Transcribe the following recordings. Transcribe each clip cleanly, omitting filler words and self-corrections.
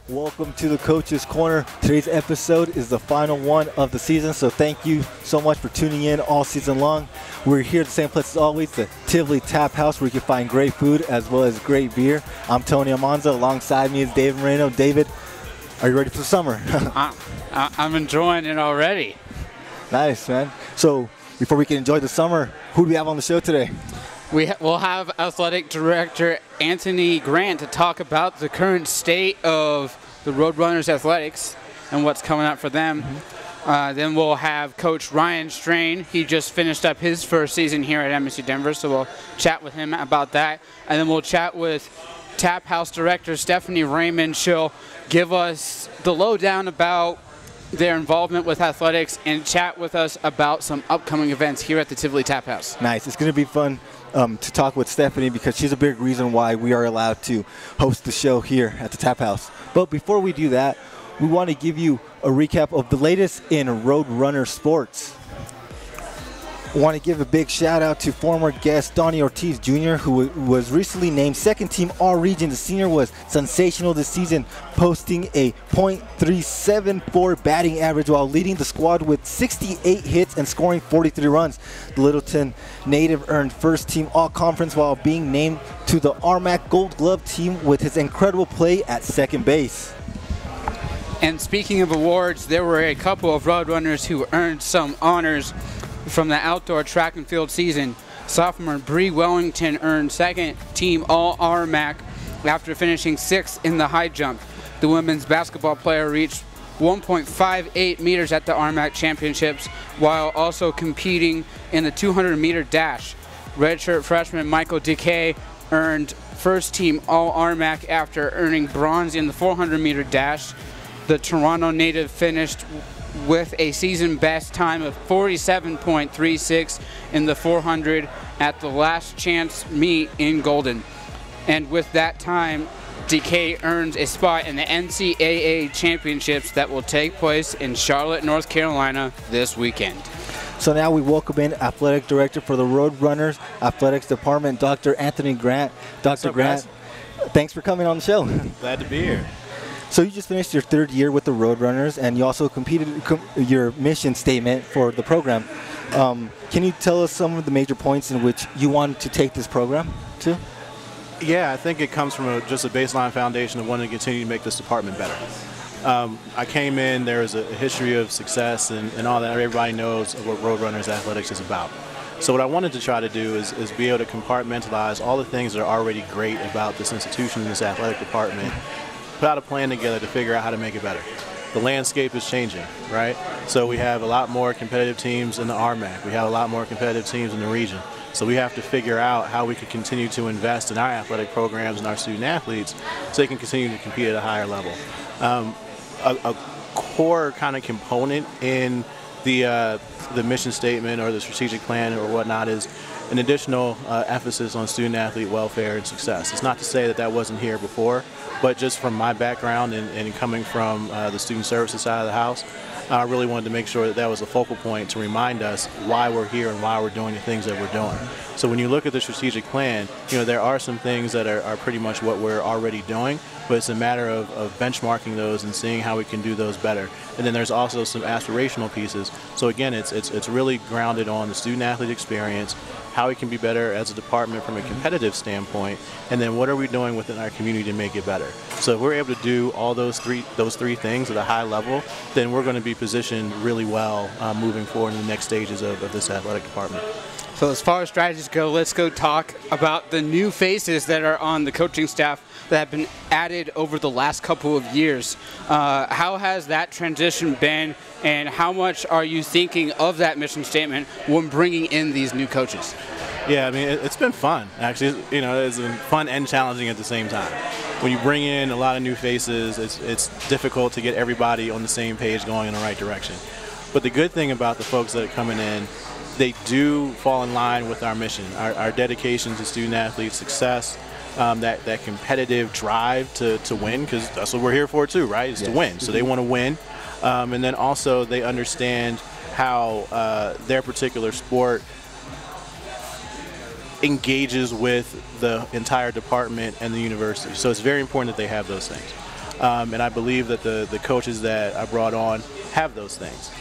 Welcome to the Coach's Corner. Today's episode is the final one of the season, so thank you so much for tuning in all season long. We're here at the same place as always, the Tivoli Tap House, where you can find great food as well as great beer. I'm Tony Almanza. Alongside me is David Moreno. David, are you ready for the summer? I'm enjoying it already. Nice, man. So before we can enjoy the summer, who do we have on the show today? We'll have Athletic Director Anthony Grant to talk about the current state of the Roadrunners athletics and what's coming up for them. Then we'll have Coach Ryan Strain. He just finished up his first season here at MSU Denver, so we'll chat with him about that. And then we'll chat with Tap House Director Stephanie Rayman. She'll give us the lowdown about their involvement with athletics and chat with us about some upcoming events here at the Tivoli Tap House. Nice. It's going to be fun to talk with Stephanie because she's a big reason why we are allowed to host the show here at the Tap House. But before we do that, we want to give you a recap of the latest in Roadrunner sports. I want to give a big shout out to former guest Donnie Ortiz Jr., who was recently named second team All-Region. The senior was sensational this season, posting a .374 batting average while leading the squad with 68 hits and scoring 43 runs. The Littleton native earned first team All-Conference while being named to the RMAC Gold Glove team with his incredible play at second base. And speaking of awards, there were a couple of Roadrunners who earned some honors from the outdoor track and field season. Sophomore Bree Wellington earned second team All-RMAC after finishing sixth in the high jump. The women's basketball player reached 1.58 meters at the RMAC championships while also competing in the 200-meter dash. Redshirt freshman Michael Decay earned first team All-RMAC after earning bronze in the 400-meter dash. The Toronto native finished with a season best time of 47.36 in the 400 at the last chance meet in Golden. And with that time, DK earns a spot in the NCAA championships that will take place in Charlotte, North Carolina this weekend. So now we welcome in Athletic Director for the Roadrunners Athletics Department, Dr. Anthony Grant. Dr. Grant, thanks for coming on the show. Glad to be here. So you just finished your third year with the Roadrunners, and you also completed your mission statement for the program. Can you tell us some of the major points in which you wanted to take this program to? Yeah, I think it comes from just a baseline foundation of wanting to continue to make this department better. I came in, there was a history of success and all that. Everybody knows what Roadrunners athletics is about. So what I wanted to try to do is be able to compartmentalize all the things that are already great about this institution and this athletic department, put out a plan together to figure out how to make it better. The landscape is changing, right? So we have a lot more competitive teams in the RMAC. We have a lot more competitive teams in the region. So we have to figure out how we can continue to invest in our athletic programs and our student athletes so they can continue to compete at a higher level. A core kind of component in the mission statement or the strategic plan or whatnot is an additional emphasis on student athlete welfare and success. It's not to say that that wasn't here before, but just from my background and coming from the student services side of the house, I really wanted to make sure that that was a focal point to remind us why we're here and why we're doing the things that we're doing. So when you look at the strategic plan, you know, there are some things that are pretty much what we're already doing, but it's a matter of benchmarking those and seeing how we can do those better. And then there's also some aspirational pieces. So again, it's really grounded on the student athlete experience, how we can be better as a department from a competitive standpoint, and then what are we doing within our community to make it better. So if we're able to do all those three things at a high level, then we're going to be positioned really well moving forward in the next stages of this athletic department. So as far as strategies go, let's go talk about the new faces that are on the coaching staff that have been added over the last couple of years. How has that transition been, and how much are you thinking of that mission statement when bringing in these new coaches? Yeah, I mean, it's been fun, actually. You know, it's been fun and challenging at the same time. When you bring in a lot of new faces, it's difficult to get everybody on the same page going in the right direction. But the good thing about the folks that are coming in, they do fall in line with our mission, our dedication to student athlete success, that competitive drive to win, because that's what we're here for too, right? Is to win. So they want to win. And then also they understand how their particular sport engages with the entire department and the university. So it's very important that they have those things. And I believe that the coaches that I brought on have those things.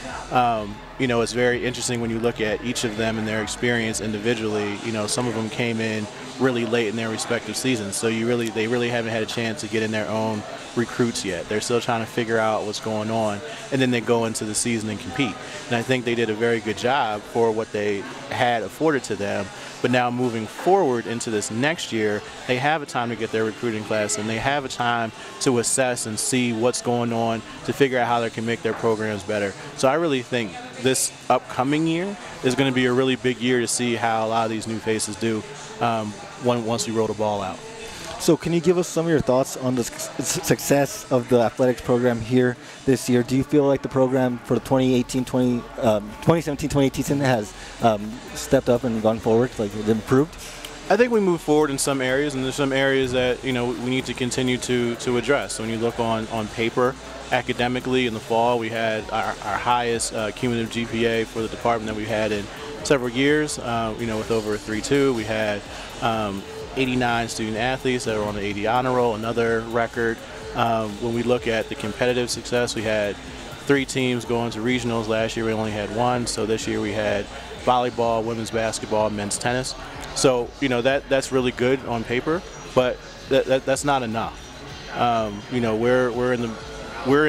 You know, it's very interesting when you look at each of them and their experience individually. You know, some of them came in really late in their respective seasons, so they really haven't had a chance to get in their own recruits yet. They're still trying to figure out what's going on, and then they go into the season and compete. And I think they did a very good job for what they had afforded to them. But now moving forward into this next year, they have a time to get their recruiting class, and they have a time to assess and see what's going on to figure out how they can make their programs better. So I really think this upcoming year is going to be a really big year to see how a lot of these new faces do once we roll the ball out. So can you give us some of your thoughts on the success of the athletics program here this year? Do you feel like the program for the 2017-2018 season has stepped up and gone forward, like it improved? I think we moved forward in some areas, and there's some areas that, you know, we need to continue to address. So when you look on paper, academically in the fall, we had our highest cumulative GPA for the department that we had in several years, you know, with over a 3.2. We had 89 student athletes that were on the 80 honor roll, another record. When we look at the competitive success, we had 3 teams going to regionals. Last year we only had 1, so this year we had volleyball, women's basketball, men's tennis. So, you know, that's really good on paper, but that's not enough. You know, we're in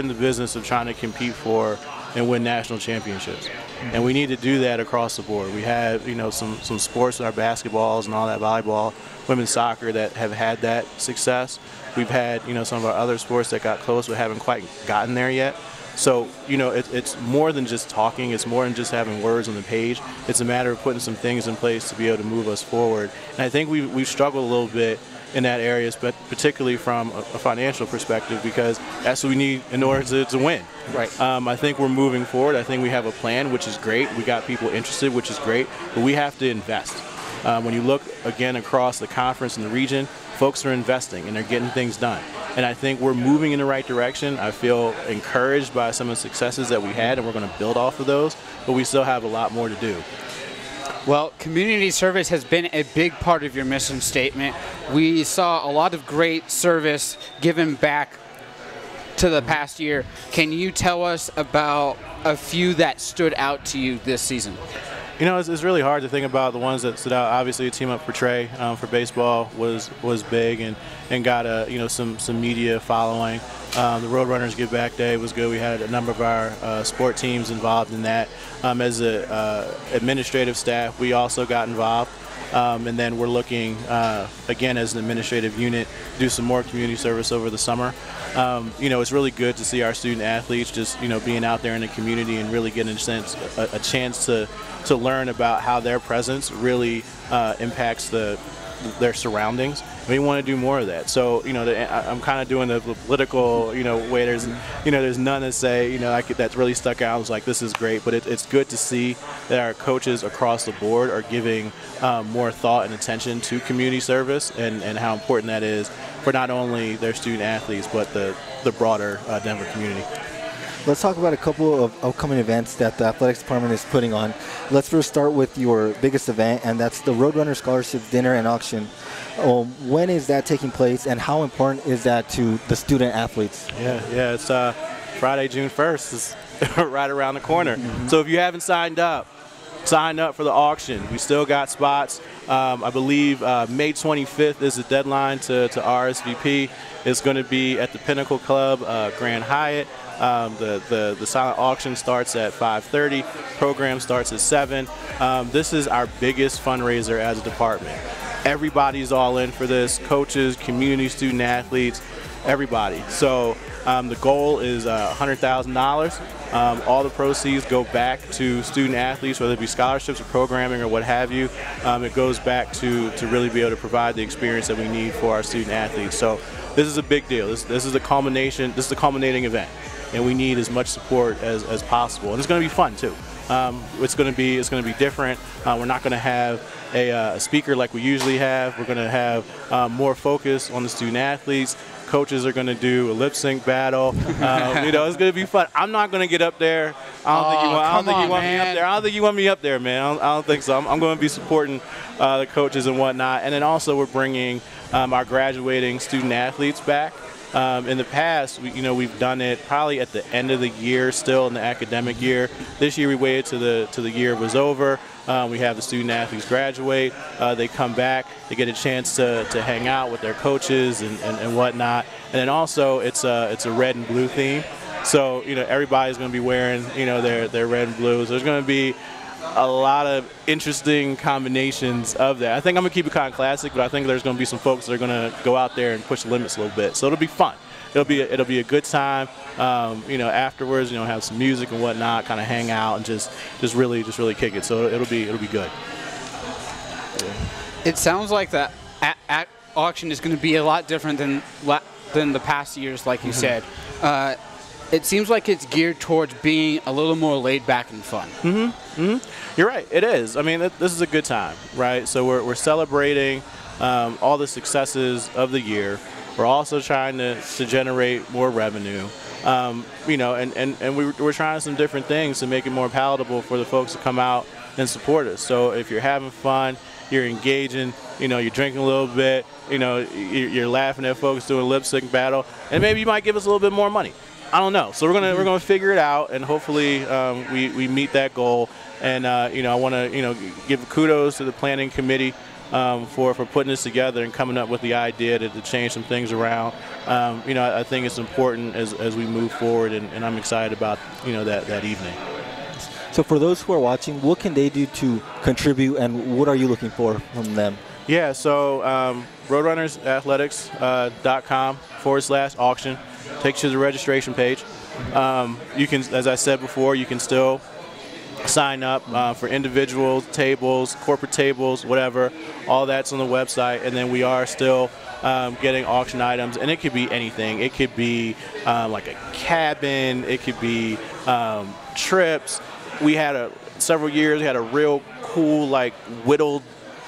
the business of trying to compete for and win national championships, and we need to do that across the board. We have, you know, some sports with our basketballs and all that, volleyball, women's soccer, that have had that success. We've had, you know, some of our other sports that got close but haven't quite gotten there yet. So, you know, it's more than just talking. It's more than just having words on the page. It's a matter of putting some things in place to be able to move us forward. And I think we've struggled a little bit in that area, but particularly from a financial perspective, because that's what we need in order to win. Right. I think we're moving forward. I think we have a plan, which is great. We got people interested, which is great, but we have to invest. When you look again across the conference and the region, folks are investing and they're getting things done. And I think we're moving in the right direction. I feel encouraged by some of the successes that we had, and we're going to build off of those, but we still have a lot more to do. Well, community service has been a big part of your mission statement. We saw a lot of great service given back to the past year. Can you tell us about a few that stood out to you this season? You know, it's really hard to think about the ones that stood out. Obviously, Team Up for Trey for baseball was big and got some media following. The Roadrunners Give Back Day was good. We had a number of our sport teams involved in that. As an administrative staff, we also got involved. And then we're looking, again, as an administrative unit, do some more community service over the summer. You know, it's really good to see our student athletes just, you know, being out there in the community and really getting a chance to learn about how their presence really impacts their surroundings. We want to do more of that. So, you know, I'm kind of doing the political, you know, way. There's none that say, you know, that's really stuck out. I was like, this is great. But it's good to see that our coaches across the board are giving more thought and attention to community service and how important that is for not only their student athletes, but the broader Denver community. Let's talk about a couple of upcoming events that the athletics department is putting on. Let's first start with your biggest event, and that's the Roadrunner Scholarship Dinner and Auction. When is that taking place, and how important is that to the student athletes? Yeah, it's Friday, June 1st. It's right around the corner. Mm-hmm. So if you haven't signed up for the auction. We still got spots. I believe May 25th is the deadline to RSVP. It's going to be at the Pinnacle Club, Grand Hyatt. The silent auction starts at 5:30. Program starts at 7. This is our biggest fundraiser as a department. Everybody's all in for this. Coaches, community, student athletes, everybody. So the goal is $100,000. All the proceeds go back to student athletes, whether it be scholarships or programming or what have you. It goes back to really be able to provide the experience that we need for our student athletes. So this is a big deal. This is a culmination. This is a culminating event, and we need as much support as possible. And it's going to be fun too. It's going to be different. We're not going to have a speaker like we usually have. We're going to have more focus on the student athletes. Coaches are going to do a lip sync battle. You know, it's going to be fun. I'm not going to get up there. I don't think you want me up there. I don't think you want me up there, man. I don't think so. I'm going to be supporting the coaches and whatnot. And then also we're bringing our graduating student athletes back. In the past, we've done it probably at the end of the year, still in the academic year. This year we waited till the year was over. We have the student athletes graduate. They come back. They get a chance to hang out with their coaches and whatnot. And then also it's a red and blue theme. So everybody's going to be wearing their red and blues. There's going to be a lot of interesting combinations of that. I think I'm going to keep it kind of classic, but I think there's going to be some folks that are going to go out there and push the limits a little bit. So it'll be fun. It'll be a good time. Afterwards, have some music and whatnot, kind of hang out and just really kick it. So it'll be good. Yeah. It sounds like the auction is going to be a lot different than the past years, like you said. It seems like it's geared towards being a little more laid back and fun. You're right. It is. I mean, this is a good time, right? So we're celebrating all the successes of the year. We're also trying to generate more revenue. And we're trying some different things to make it more palatable for the folks to come out and support us. So if you're having fun, you're engaging, you're drinking a little bit, you're laughing at folks doing lip sync battle, and maybe you might give us a little bit more money. I don't know. So we're gonna figure it out, and hopefully we meet that goal. And I want to give kudos to the planning committee for putting this together and coming up with the idea to change some things around. I think it's important as we move forward, and I'm excited about that evening. So for those who are watching, what can they do to contribute, and what are you looking for from them? Yeah. So roadrunnersathletix.com/auction. Takes you to the registration page. You can, as I said before, you can still sign up for individual tables, corporate tables, whatever. All that's on the website. And then we are still getting auction items, and it could be anything. It could be like a cabin. It could be trips. We had several years. We had a real cool, like, whittled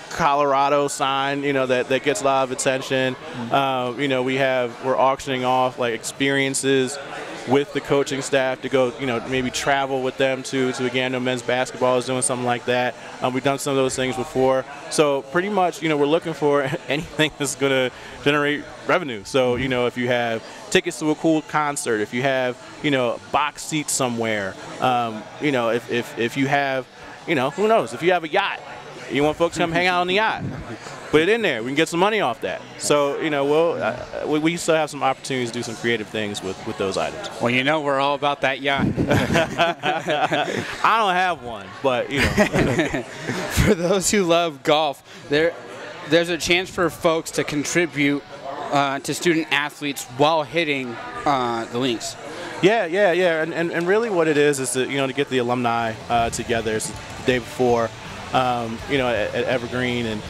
Colorado sign, that gets a lot of attention. We're auctioning off like experiences with the coaching staff to go, maybe travel with them to again, men's basketball is doing something like that. We've done some of those things before. So pretty much, we're looking for anything that's going to generate revenue. So, if you have tickets to a cool concert, if you have, box seats somewhere, if you have, who knows, if you have a yacht, you want folks to come hang out on the yacht, put it in there. We can get some money off that. So, we still have some opportunities to do some creative things with those items. Well, we're all about that yacht. I don't have one, but, For those who love golf, there's a chance for folks to contribute to student athletes while hitting the links. Yeah. And really what it is to, to get the alumni together. It's the day before. At Evergreen, and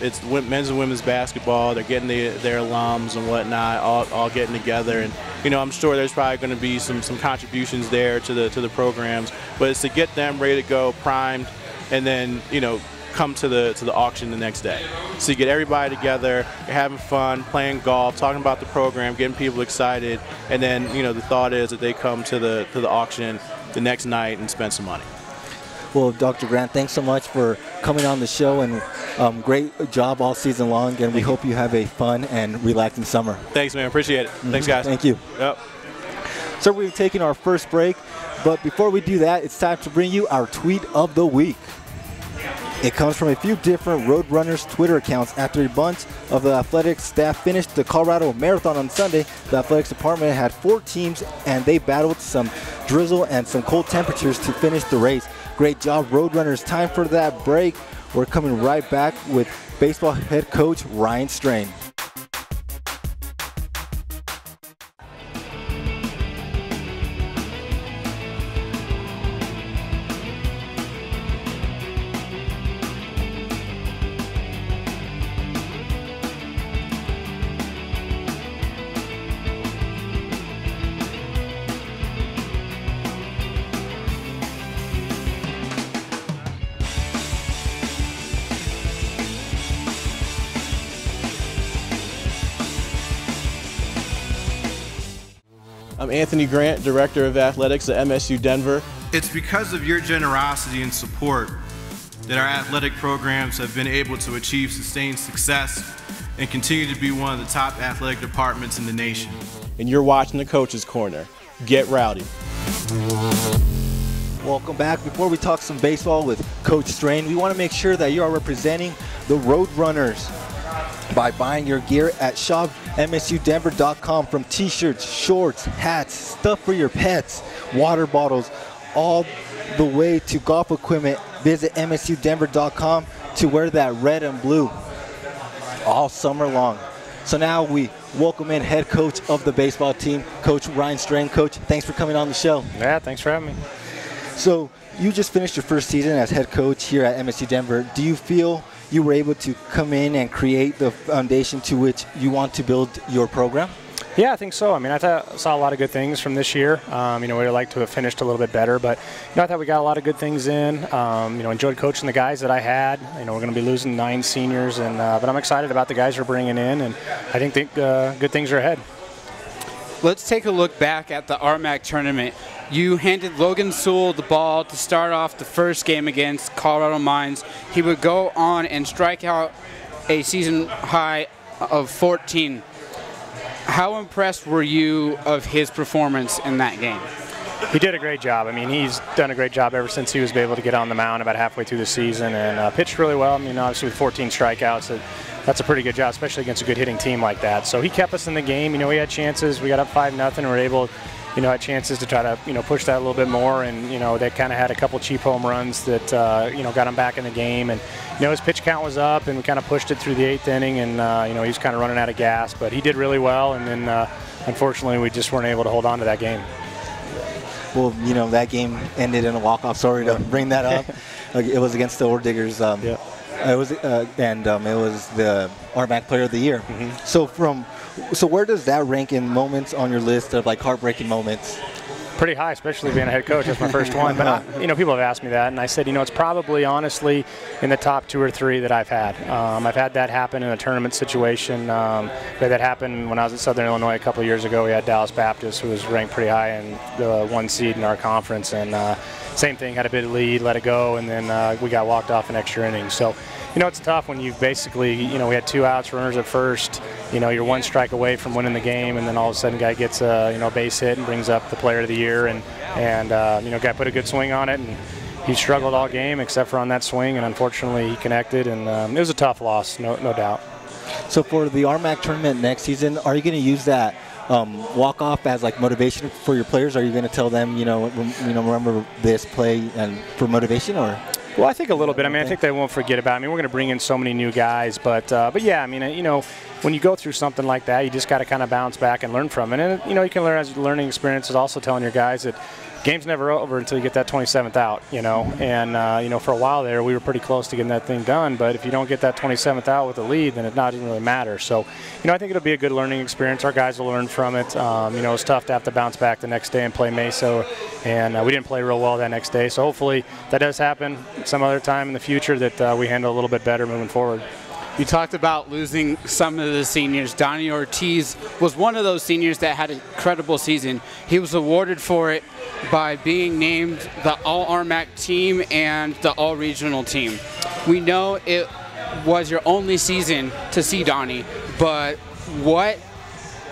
it's men's and women's basketball. They're getting their alums and whatnot, all getting together, and I'm sure there's probably going to be some contributions there to the programs, but it's to get them ready to go, primed, and then come to the auction the next day. So you get everybody together, you're having fun, playing golf, talking about the program, getting people excited, and then the thought is that they come to the auction the next night and spend some money. Well, Dr. Grant, thanks so much for coming on the show, and great job all season long, and we hope you have a fun and relaxing summer. Thanks, man. Appreciate it. Thanks, guys. Thank you. Yep. So we've taken our first break, but before we do that, it's time to bring you our tweet of the week. It comes from a few different Roadrunners Twitter accounts. After a bunch of the athletics staff finished the Colorado Marathon on Sunday, the athletics department had 4 teams, and they battled some drizzle and some cold temperatures to finish the race. Great job, Roadrunners. Time for that break. We're coming right back with baseball head coach Ryan Strain. I'm Anthony Grant, Director of Athletics at MSU Denver. It's because of your generosity and support that our athletic programs have been able to achieve sustained success and continue to be one of the top athletic departments in the nation. And you're watching the Coach's Corner. Get rowdy. Welcome back. Before we talk some baseball with Coach Strain, we want to make sure that you are representing the Roadrunners by buying your gear at shopmsudenver.com, from t-shirts, shorts, hats, stuff for your pets, water bottles, all the way to golf equipment. Visit msudenver.com to wear that red and blue all summer long. So now we welcome in head coach of the baseball team, Coach Ryan Strain. Coach, thanks for coming on the show. Yeah, thanks for having me. So you just finished your first season as head coach here at MSU Denver. Do you feel you were able to come in and create the foundation to which you want to build your program? Yeah, I think so. I mean, I saw a lot of good things from this year. We'd like to have finished a little bit better, but I thought we got a lot of good things in. Enjoyed coaching the guys that I had. We're going to be losing 9 seniors, but I'm excited about the guys we're bringing in, and I think good things are ahead. Let's take a look back at the RMAC tournament. You handed Logan Sewell the ball to start off the first game against Colorado Mines. He would go on and strike out a season high of 14. How impressed were you of his performance in that game? He did a great job. I mean, he's done a great job ever since he was able to get on the mound about halfway through the season, and pitched really well. I mean, obviously with 14 strikeouts, that's a pretty good job, especially against a good hitting team like that. So he kept us in the game. We had chances. We got up 5-0, and we were able, had chances to try to, push that a little bit more. And, they kind of had a couple cheap home runs that, got him back in the game. And, his pitch count was up, and we kind of pushed it through the 8th inning. And, he was kind of running out of gas. But he did really well. And then, unfortunately, we just weren't able to hold on to that game. Well, that game ended in a walk-off. Sorry to bring that up. It was against the Orediggers. Yeah. It was, it was the RMAC Player of the Year. Mm-hmm. So where does that rank in moments on your list of heartbreaking moments? Pretty high, especially being a head coach. That's my first one. But people have asked me that, and I said, it's probably honestly in the top 2 or 3 that I've had. I've had that happen in a tournament situation. That happened when I was at Southern Illinois a couple of years ago. We had Dallas Baptist, who was ranked pretty high in the 1 seed in our conference, and same thing, had a bit of lead, let it go, and then we got walked off in extra innings. So, it's tough when you've basically, we had 2 outs, runners at first. You're 1 strike away from winning the game, and then all of a sudden, guy gets a base hit and brings up the Player of the Year, and guy put a good swing on it, and he struggled all game except for on that swing, and unfortunately, he connected, and it was a tough loss, no doubt. So for the RMAC tournament next season, are you going to use that walk-off as motivation for your players? Are you going to tell them, remember this play and for motivation, or? Well, I think a little bit. I mean, I think they won't forget about it. I mean, we're going to bring in so many new guys, but yeah, I mean, when you go through something like that, you just got to kind of bounce back and learn from it. And you can learn as learning experiences. Also telling your guys that game's never over until you get that 27th out. And for a while there, we were pretty close to getting that thing done. But if you don't get that 27th out with the lead, then it doesn't really matter. So, I think it'll be a good learning experience. Our guys will learn from it. It's tough to have to bounce back the next day and play Mesa, and we didn't play real well that next day. So hopefully that does happen some other time in the future, that we handle a little bit better moving forward. You talked about losing some of the seniors. Donnie Ortiz was one of those seniors that had an incredible season. He was awarded for it by being named the All-RMAC team and the All-Regional team. We know it was your only season to see Donnie, but what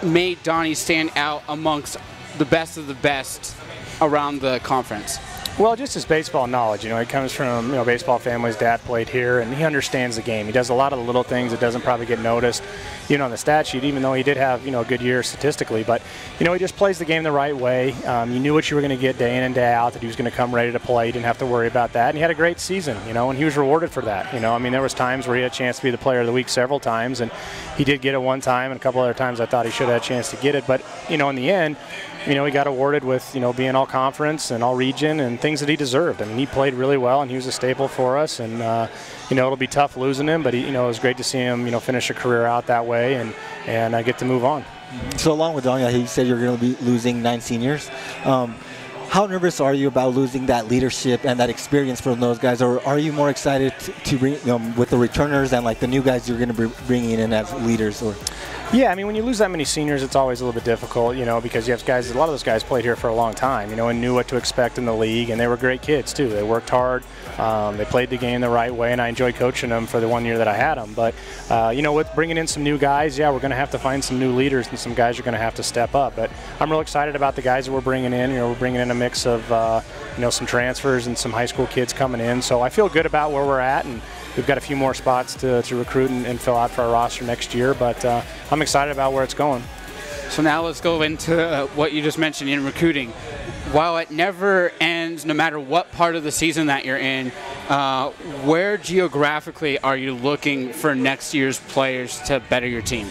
made Donnie stand out amongst the best of the best around the conference? Well, just his baseball knowledge. He comes from baseball family. His dad played here, and he understands the game. He does a lot of the little things that doesn't probably get noticed, on the stat sheet, even though he did have a good year statistically. But he just plays the game the right way. You knew what you were going to get day in and day out. That he was going to come ready to play. You didn't have to worry about that. And he had a great season. And he was rewarded for that. There was times where he had a chance to be the Player of the Week several times, and he did get it one time, and a couple other times I thought he should have had a chance to get it. But in the end, he got awarded with, being all conference and all region and things that he deserved. I mean, he played really well, and he was a staple for us. And, it'll be tough losing him, but, it was great to see him, finish a career out that way and get to move on. So along with Donnie, he said you're going to be losing 9 seniors. How nervous are you about losing that leadership and that experience from those guys? Or are you more excited to bring with the returners and the new guys you're going to be bringing in as leaders? Or Yeah, I mean, when you lose that many seniors, it's always a little bit difficult, you know, because you have guys, a lot of those guys played here for a long time, you know, and knew what to expect in the league, and they were great kids, too. They worked hard, they played the game the right way, and I enjoyed coaching them for the 1 year that I had them. But, you know, with bringing in some new guys, yeah, we're going to have to find some new leaders, and some guys are going to have to step up. But I'm real excited about the guys that we're bringing in. You know, we're bringing in a mix of, you know, some transfers and some high school kids coming in. So I feel good about where we're at, and we've got a few more spots to recruit and fill out for our roster next year, but I'm excited about where it's going. So now let's go into what you just mentioned in recruiting. While it never ends, no matter what part of the season that you're in, where geographically are you looking for next year's players to better your team?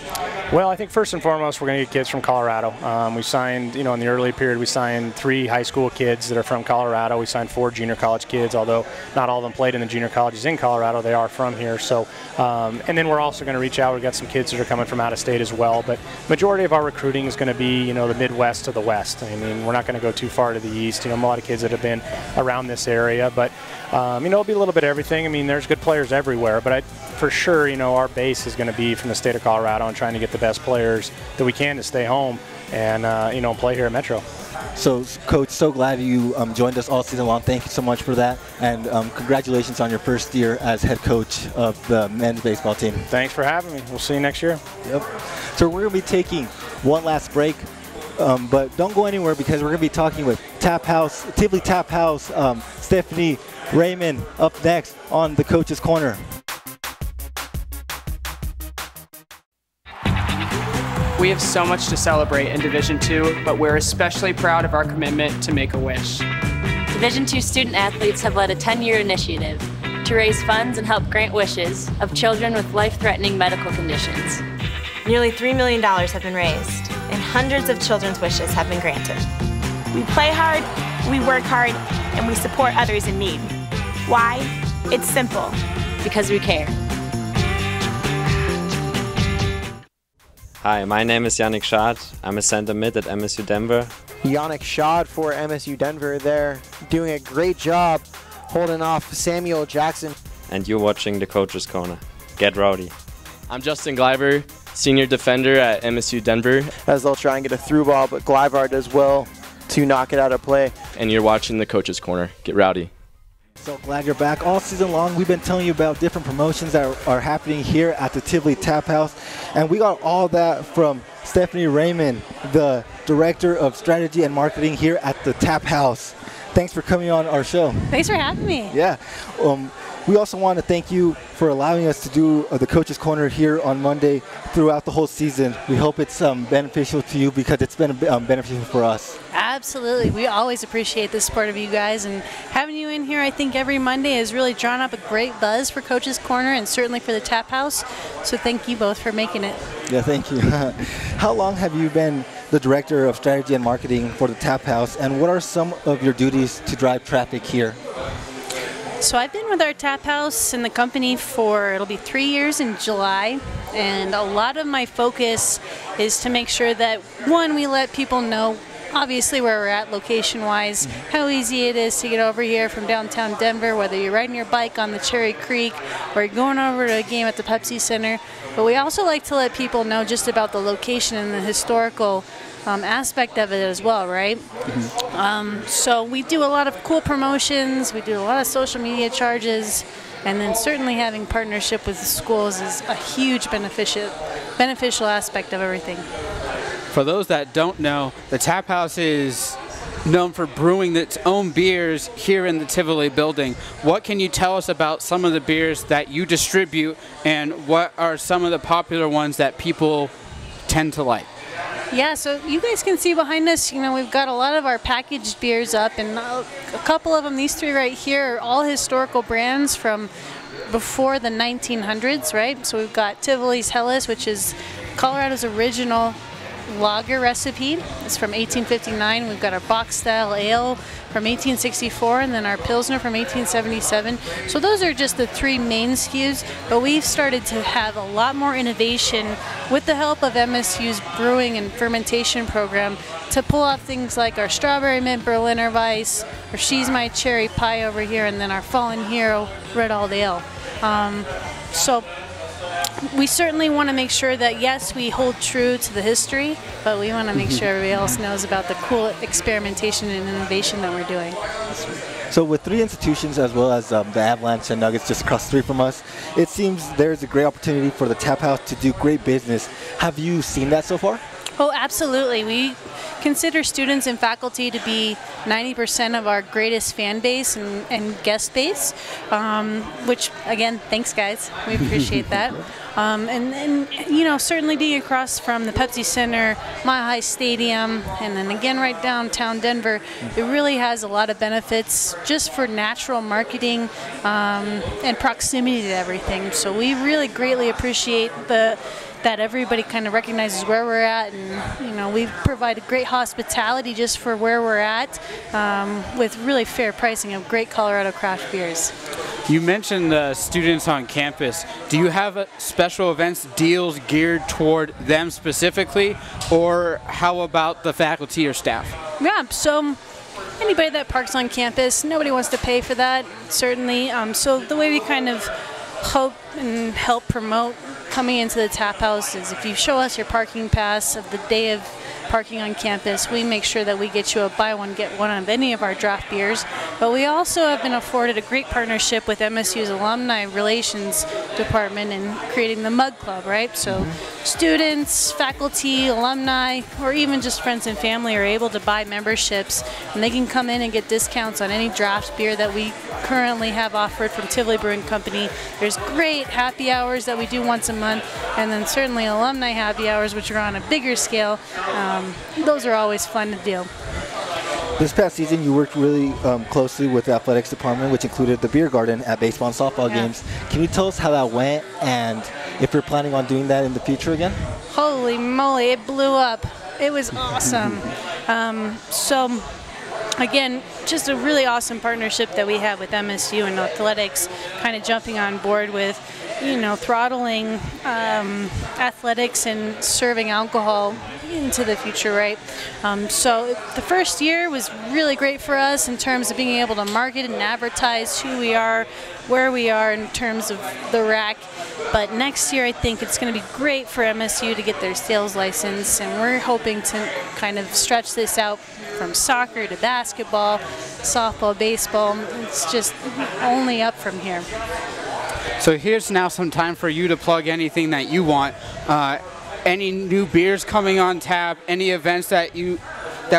Well, I think first and foremost, we're going to get kids from Colorado. We signed, you know, in the early period, we signed 3 high school kids that are from Colorado. We signed 4 junior college kids, although not all of them played in the junior colleges in Colorado. They are from here. So, and then we're also going to reach out. We've got some kids that are coming from out of state as well. But majority of our recruiting is going to be, you know, the Midwest to the West. I mean, we're not going to go too far to the East. You know, a lot of kids that have been around this area. But, you know, it'll be a little bit of everything. I mean, there's good players everywhere. But for sure, you know, our base is going to be from the state of Colorado and trying to get the best players that we can to stay home and, you know, play here at Metro. So, Coach, so glad you joined us all season long. Thank you so much for that. And congratulations on your first year as head coach of the men's baseball team. Thanks for having me. We'll see you next year. Yep. So we're going to be taking one last break. But don't go anywhere because we're going to be talking with Tivoli Tap House, Stephanie Rayman up next on the Coach's Corner. We have so much to celebrate in Division II, but we're especially proud of our commitment to Make-A-Wish. Division II student athletes have led a 10-year initiative to raise funds and help grant wishes of children with life-threatening medical conditions. Nearly $3 million have been raised, and hundreds of children's wishes have been granted. We play hard, we work hard, and we support others in need. Why? It's simple. Because we care. Hi, my name is Yannick Schad. I'm a center mid at MSU Denver. Yannick Schad for MSU Denver. They're doing a great job holding off Samuel Jackson. And you're watching the Coach's Corner. Get rowdy. I'm Justin Gleiber, senior defender at MSU Denver. As they'll try and get a through ball, but Gleiber does well to knock it out of play. And you're watching the Coach's Corner. Get rowdy. So glad you're back. All season long, we've been telling you about different promotions that are happening here at the Tivoli Tap House. And we got all that from Stephanie Rayman, the Director of Strategy and Marketing here at the Tap House. Thanks for coming on our show. Thanks for having me. Yeah. We also want to thank you for allowing us to do the Coach's Corner here on Monday throughout the whole season. We hope it's beneficial to you because it's been beneficial for us. Absolutely. We always appreciate the support of you guys, and having you in here, I think every Monday has really drawn up a great buzz for Coach's Corner and certainly for the Tap House. So thank you both for making it. Yeah, thank you. How long have you been the Director of Strategy and Marketing for the Tap House, and what are some of your duties to drive traffic here? So I've been with our Tap House and the company for, it'll be 3 years in July, and a lot of my focus is to make sure that, one, we let people know obviously where we're at location-wise, how easy it is to get over here from downtown Denver, whether you're riding your bike on the Cherry Creek or you're going over to a game at the Pepsi Center. But we also like to let people know just about the location and the historical aspect of it as well, right? So we do a lot of cool promotions, we do a lot of social media charges, and then certainly having partnership with the schools is a huge beneficial aspect of everything. For those that don't know, the Tap House is known for brewing its own beers here in the Tivoli building. What can you tell us about some of the beers that you distribute, and what are some of the popular ones that people tend to like? Yeah, so you guys can see behind us, you know, we've got a lot of our packaged beers up, and a couple of them, these 3 right here, are all historical brands from before the 1900s, right? So we've got Tivoli's Helles, which is Colorado's original lager recipe. It's from 1859. We've got our box style ale from 1864, and then our Pilsner from 1877. So those are just the 3 main SKUs, but we've started to have a lot more innovation with the help of MSU's brewing and fermentation program to pull off things like our Strawberry Mint Berliner Weiss, or She's My Cherry Pie over here, and then our Fallen Hero Red Alt Ale. So we certainly want to make sure that, yes, we hold true to the history, but we want to make sure everybody else knows about the cool experimentation and innovation that we're doing. So with 3 institutions as well as the Avalanche and Nuggets just across the street from us, it seems there's a great opportunity for the Tap House to do great business. Have you seen that so far? Oh, absolutely. We consider students and faculty to be 90% of our greatest fan base and guest base, which, again, thanks, guys. We appreciate that. And you know, certainly being across from the Pepsi Center, Mile High Stadium, and then again right downtown Denver, it really has a lot of benefits just for natural marketing and proximity to everything. So we really greatly appreciate that everybody kind of recognizes where we're at, and you know, we provide great hospitality just for where we're at, with really fair pricing of great Colorado craft beers. You mentioned the students on campus. Do you have special events, deals geared toward them specifically, or how about the faculty or staff? Yeah, so anybody that parks on campus, nobody wants to pay for that, certainly. So the way we kind of hope and help promote coming into the Tap House is if you show us your parking pass of the day of parking on campus, we make sure that we get you a buy one, get one of any of our draft beers. But we also have been afforded a great partnership with MSU's Alumni Relations Department in creating the Mug Club, right? So students, faculty, alumni, or even just friends and family are able to buy memberships, and they can come in and get discounts on any draft beer that we currently have offered from Tivoli Brewing Company. There's great happy hours that we do once a month, and then certainly alumni happy hours, which are on a bigger scale. Those are always fun to do. This past season, you worked really closely with the athletics department, which included the beer garden at baseball and softball games. Can you tell us how that went, and if you're planning on doing that in the future again? Holy moly, it blew up. It was awesome. So again, just a really awesome partnership that we have with MSU and athletics, kind of jumping on board with, you know, throttling athletics and serving alcohol into the future, right? So the first year was really great for us in terms of being able to market and advertise who we are, where we are in terms of the rack. But next year, I think it's going to be great for MSU to get their sales license, and we're hoping to kind of stretch this out from soccer to basketball, softball, baseball. It's just only up from here. So here's now some time for you to plug anything that you want. Any new beers coming on tap, any events that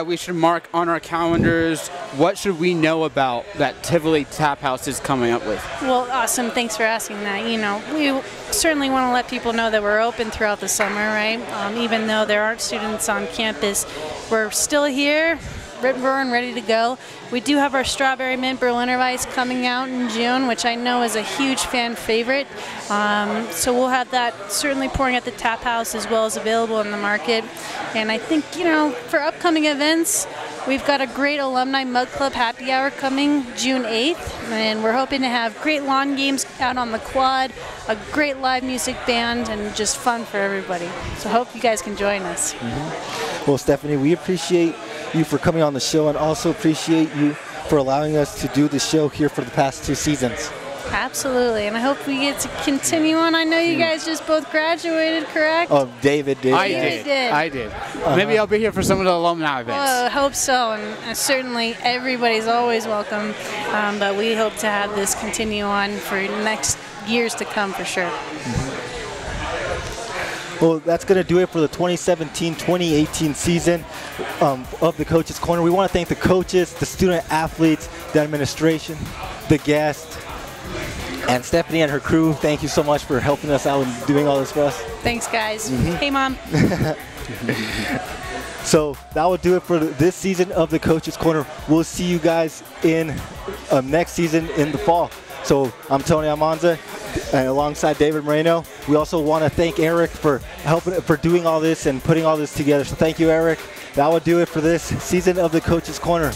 we should mark on our calendars. What should we know about that Tivoli Tap House is coming up with? Well, awesome. Thanks for asking that. You know, we certainly want to let people know that we're open throughout the summer, right? Even though there aren't students on campus, we're still here, roaring, ready to go. We do have our Strawberry Mint Berliner Weiss coming out in June, which I know is a huge fan favorite. So we'll have that certainly pouring at the Tap House as well as available in the market. And I think, you know, for upcoming events, we've got a great Alumni Mug Club happy hour coming June 8th. And we're hoping to have great lawn games out on the quad, a great live music band, and just fun for everybody. So hope you guys can join us. Well, Stephanie, we appreciate you for coming on the show, and also appreciate you for allowing us to do the show here for the past 2 seasons. Absolutely, and I hope we get to continue on. I know you guys just both graduated, correct? Oh, David did. I did. Maybe I'll be here for some of the alumni events. Well, I hope so, and certainly everybody's always welcome, but we hope to have this continue on for next years to come for sure. Well, that's going to do it for the 2017-2018 season of the Coaches Corner. We want to thank the coaches, the student athletes, the administration, the guests, and Stephanie and her crew. Thank you so much for helping us out and doing all this for us. Thanks, guys. Hey, Mom. So that will do it for this season of the Coaches Corner. We'll see you guys in next season in the fall. So I'm Tony Almanza, and alongside David Moreno. We also want to thank Eric for doing all this and putting all this together. So thank you, Eric. That will do it for this season of the Coaches Corner.